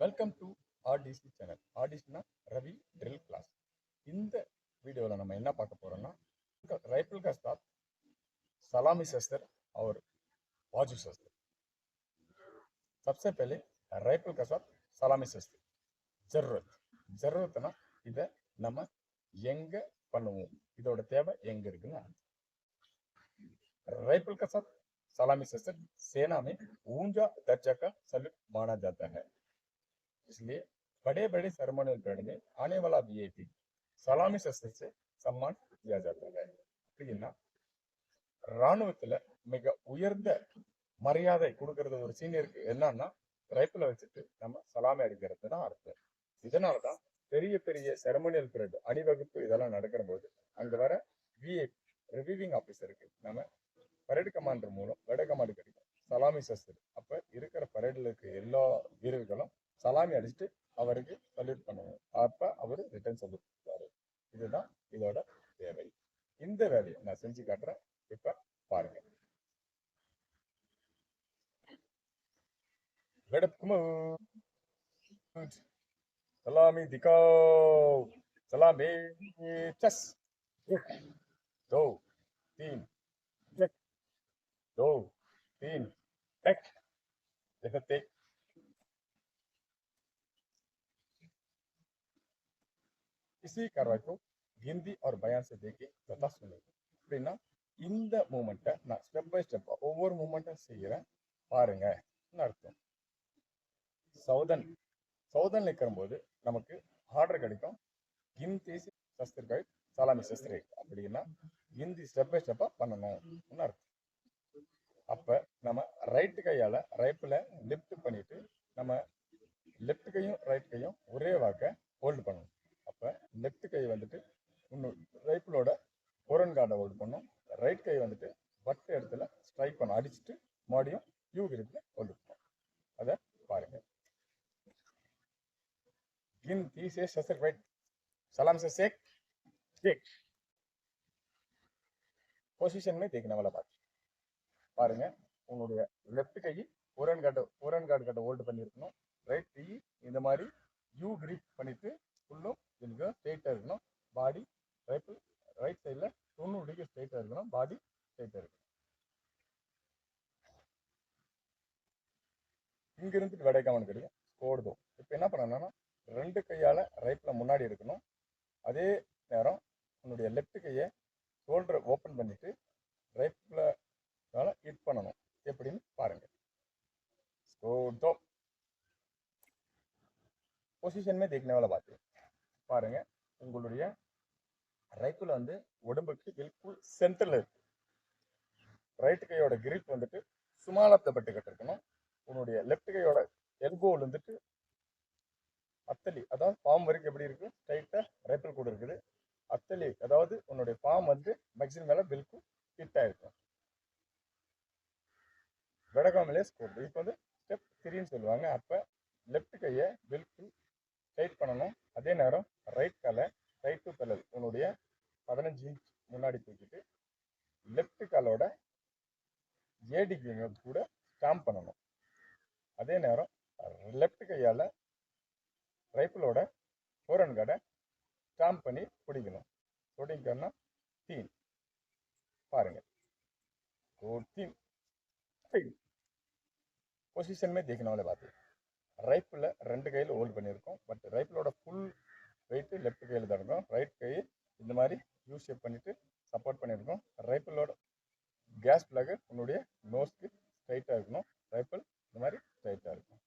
Welcome to RTC channel. ஆர்டிசினா Ravi drill class. இந்த வீடியோவில் நம்ம என்ன பார்க்க போறோம்னா राइफल का साथ सलामी शस्त्र और बाजू शस्त्र. सबसे पहले राइफल का साथ सलामी शस्त्र जरूरतना இதை நம்ம எங்க பண்ணுவோம், இதோட தேவை எங்க இருக்குன்னு. राइफल का साथ सलामी शस्त्र सेना में ऊंचा दर्जा का सल्यूट माना जाता है. इसलिए बड़े बड़े सेरेमोनियल परेड में आने वाला वीआईपी सलामी शस्त्र से सम्मान किया जाता है. அப்படின்னா ராணுவத்துல மிக உயர்ந்த மரியாதை கொடுக்கறது ஒரு சீனியருக்கு என்னன்னா ரைஃபிளை வச்சுட்டு நம்ம சலாமி அடிக்கிறது தான் அர்த்தம். இதனாலதான் பெரிய பெரிய செரமோனியல் பரேட் அணிவகுப்பு இதெல்லாம் நடக்கிற போது அங்க வர விஐபி ரிவிவிங் ஆபீசருக்கு நம்ம பரேடு கமாண்டர் மூலம் பரேடு கமாண்டர் கிடைக்கும் சலாமி சஸ்து. அப்ப இருக்கிற பரேடில் இருக்க எல்லா வீரர்களும் சலாமி அடிச்சுட்டு அவருக்கு சல்யூட் பண்ணுவோம். அப்ப அவரு ரிட்டர்ன் சல்யூட் கொடுப்பாரு. இதுதான் இதோட தேவை. இந்த வேலையை நான் செஞ்சு காட்டுறேன். இப்ப பாருங்க. सलामी दिखाओ, सलामी चस, एक दो तीन, एक दो तीन, एक देखते. इसी कार्रवाई को हिंदी और बयान से देखे तथा सुने. அப்படின்னா இந்த மூமெண்ட்டை நான் ஸ்டெப் பை ஸ்டெப் ஒவ்வொரு மூமெண்ட்டும் செய்கிறேன் பாருங்க அர்த்தம். சவுதன் நிற்கும்போது நமக்கு ஆர்டர் கிடைக்கும் ஹிந்தி சஸ்திர சலாமி சஸ்திர. அப்படின்னா ஹிந்தி ஸ்டெப் பை ஸ்டெப்பா பண்ணணும்னு அர்த்தம். அப்ப நம்ம ரைட்டு கையால ரைஃபிளை லிஃப்ட் பண்ணிட்டு நம்ம லெஃப்ட் கையும் ரைட் கையும் ஒரே வாக்க ஹோல்டு பண்ணணும். அப்ப லெஃப்ட் கை வந்துட்டு ரைஃபிளோட ஃபோரன் கார்டை ஹோல்டு பண்ணும். ரைட் கை வந்துட்டு வட்ட இடத்துல ஸ்ட்ரைக் பண்ணும், அடிச்சுட்டு மறுபடியும் யூ கிரிப்ல ஹோல்டு பண்ணும். அதை பாருங்க. गिनती से शस्त्र फाइट सलाम से सेक सेक பொசிஷன் में देखने वाला बात பாருங்க. உங்களுடைய லெஃப்ட் கை ஃபோரன் கார்டு கிட்ட ஹோல்டு பண்ணியிருக்கணும். ரைட் கை இந்த மாதிரி யூ கிரிப் பண்ணிட்டு ஃபுல்லும் இதுக்கு ஸ்ட்ரெயிட்டாக இருக்கணும். பாடி ரைஃபிள் ரைட் சைடில் 90 டிகிரி ஸ்ட்ரெயிட்டாக இருக்கணும். பாடி ஸ்ட்ரெயிட்டாக இருக்கணும். இங்கிருந்து விடைக்காமன் கிடைக்கும் ஓடுதோம். இப்போ என்ன பண்ணணும்னா ரெண்டு கையால் ரைஃபிளை முன்னாடி எடுக்கணும். அதே நேரம் உன்னுடைய லெஃப்ட் கையை ஷோல்டரை ஓப்பன் பண்ணிட்டு ரைஃபிளை ஹிட் பண்ணணும். எப்படின்னு பாருங்க. பொசிஷன் देखने वाला बात பாருங்க. உங்களுடைய ரைஃபிள் வந்து உடம்புக்கு பில்குல் சென்டர்ல இருக்கு. ரைட் கையோட கிரிப் வந்துட்டு சுமாலத்தப்பட்டு இருக்கணும். உன்னுடைய லெஃப்ட் கையோட எல்போவில் வந்துட்டு அத்தலி, அதாவது பாம் வரைக்கும் எப்படி இருக்கு ஸ்ட்ரைட்டா ரைஃபிள் கூட இருக்குது. அத்தலி அதாவது உன்னுடைய பாம் வந்து மேக்ஸிமம் மேல பில்குல் ஹிட் ஆயிருக்கும். விடகாமலே ஸ்கோர். இப்போ வந்து ஸ்டெப் 3ன்னு சொல்லுவாங்க. அப்ப லெஃப்ட் கையை பில்குல் டைட் பண்ணணும். அதே நேரம் ரைட் காலை ரைட் டு பெல்லல் உன்னுடைய 15 இன்ச் முன்னாடி தூக்கிட்டு லெஃப்ட் காலோட ஏடிக்கு கூட ஸ்டாம்ப் பண்ணணும். அதே நேரம் லெஃப்ட் கையால ரைஃபிளோட ஃபோரன் கார்டை ஸ்டாம்ப் பண்ணி பிடிக்கணும். பிடிக்கணும்னா தீன் பாருங்க. தீன் பொசிஷன் देखने वाले बात ரைஃபிளை ரெண்டு கையில் ஹோல்ட் பண்ணியிருக்கோம். பட் ரைஃபிளோட ஃபுல் வெயிட் லெஃப்ட் கையில் தான் இருக்கும். ரைட் கை இந்த மாதிரி யூ ஷேப் பண்ணிட்டு சப்போர்ட் பண்ணியிருக்கோம். ரைஃபிளோட கேஸ் பிளக் உன்னுடைய நோஸ்க்கு ஸ்ட்ரைட்டாக இருக்கணும். ரைஃபிள் இந்த மாதிரி ஸ்ட்ரைட்டாக இருக்கும்.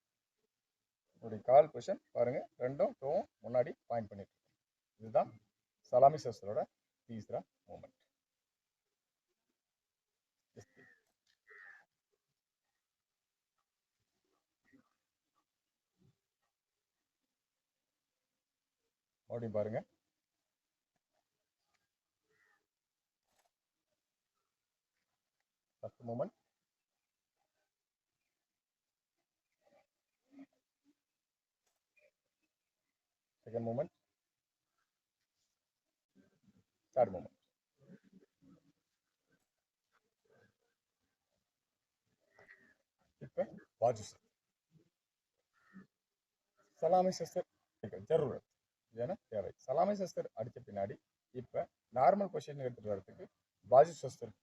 உங்களுடைய கால் பொசிஷன் பாருங்க. ரெண்டும் டோவும் முன்னாடி பாயிண்ட் பண்ணிட்டு இருக்கோம். இதுதான் சலாமி சஸ்திரோட தீஸ்ரா மூமெண்ட். மறுபடியும் பாருங்க. First moment, second moment, third moment. இப்போ பாஜு சலாமி சஸ்தர் ஜரூரத் ஏன்னா தேவை. சலாமி சஸ்தர் அடித்த பின்னாடி இப்போ நார்மல் பொசிஷன் எடுத்துகிட்டு வரதுக்கு பாஜு சஸ்தர்,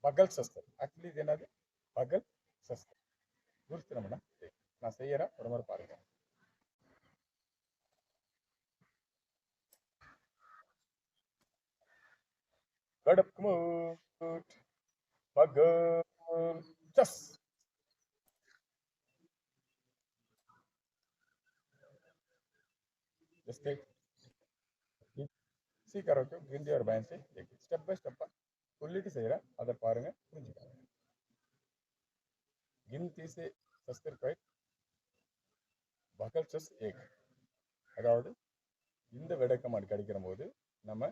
பகல் சஸ்தர். ஆக்சுவலி இது என்னது? பகல் சஸ்தர். குறிச்சிடணும்னா நான் செய்யறேன், ஒரு மாதிரி பாருங்க. கடப்பு பகல் சஸ். जैसे इसी करो क्यों गिनती और बैन से देखिए स्टेप बाय स्टेप क्वालिटी सही रहा अदर பாருங்க புரிஞ்சுக்கோங்க. गिनती से சஸ்தர் காய் பகல் சஸ் ஏக். அதாவது இந்த விடக்கமாடு கடிக்கிற போது நம்ம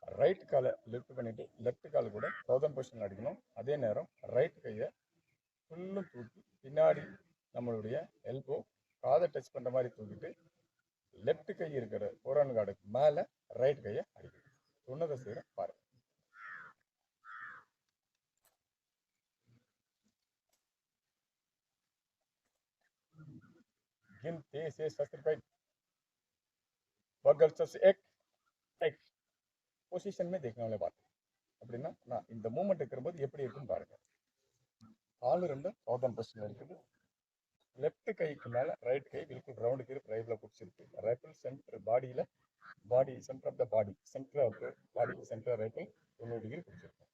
ரைட் காலை லிஃப்ட் பண்ணிட்டு லெஃப்ட் கால் கூட சவுதர்ன் பொசிஷன் அடிக்கணும். அதே நேரம் ரைட் கையை ஃபுல்லும் தூக்கி பின்னாடி நம்மளுடைய எல்போ காதை டச் பண்ணுற மாதிரி தூக்கிட்டு லெஃப்ட் கை இருக்கிற ஃபோர்ஹேண்ட் கார்டுக்கு மேலே ரைட் கையை அடிக்கணும். சொன்னதை செய்கிற பாருங்க. गिनते से शस्त्र पे बगल से एक एक பொசிஷன் देखने वाले बात. அப்படின்னா நான் இந்த மூமெண்ட் இருக்கும்போது எப்படி இருக்குன்னு பாருங்க. கால் ரெண்டும் சவுதர்ன் பொசிஷன் இருக்குது. லெஃப்ட் கைக்கு மேல ரைட் கை பில்குல் ரவுண்ட் கீழ் ரைட்ல பிடிச்சிருக்கு. ரைஃபிள் சென்டர் பாடியில body centre of the body centre of body centre rifle 90 degree பிடிச்சிருக்கு.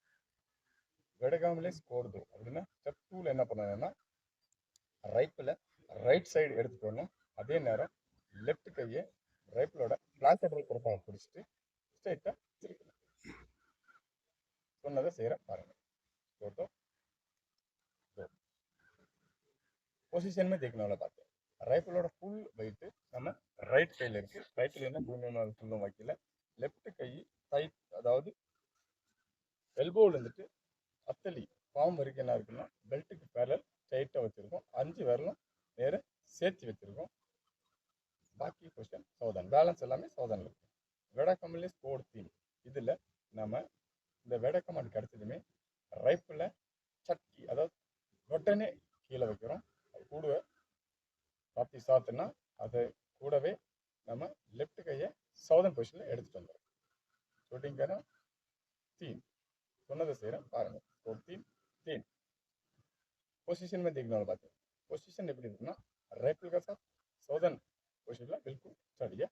வெடகாமலே ஸ்கோர் தோ அப்படின்னா ஸ்டெப் 2ல என்ன பண்ணணும்னா ரைஃபிளை ரைட் சைடு எடுத்துட்டு வரணும். அதே நேரம் லெஃப்ட் கையை ரைஃபிளோட பிளாஸ்டர் ப்ரொஃபைல் பிடிச்சிட்டு ஸ்ட்ரைட்டாக வச்சிருக்கணும். சொன்னதை செய்கிற பாருங்க. फोटो पोजीशन में देखने वाला बात है. ரைஃபிளோட ஃபுல் வெயிட் நம்ம ரைட் கையில் இருக்கு. ரைட்டில் என்ன பூமியோட ஃபுல்லும் வைக்கல. லெஃப்ட் கை டைட், அதாவது எல்போவில் இருந்துட்டு அத்தலி பாம் வரைக்கும் என்ன இருக்குன்னா பெல்ட்டுக்கு பேரல் டைட்டாக வச்சுருக்கோம். 5 விரலும் நேர சேர்த்து வச்சுருக்கோம். பாக்கி கொஸ்டின் சவுதன் பேலன்ஸ் எல்லாமே சவுதனில் இருக்கும். வெடக்கமலே ஸ்கோர் தீம். இதில் நம்ம இந்த வெடக்கமாடு கிடச்சதுமே ரைஃபிளை சட்டி, அதாவது உடனே கீழே வைக்கிறோம். அது கூடவே பாத்தி சாத்துனா அதை கூடவே நம்ம லெஃப்ட் கையை சவுதன் பொசிஷனில் எடுத்துகிட்டு வந்துடும். ஷூட்டிங்கான தீம் சொன்னதை செய்கிறேன் பாருங்கள். ஒரு தீம் தீம் पोजीशन में देखने वाला बात है. पोजीशन எப்படி இருக்குன்னா राइफल का साथ सौदर्न पोजीशन बिल्कुल चढ़िया.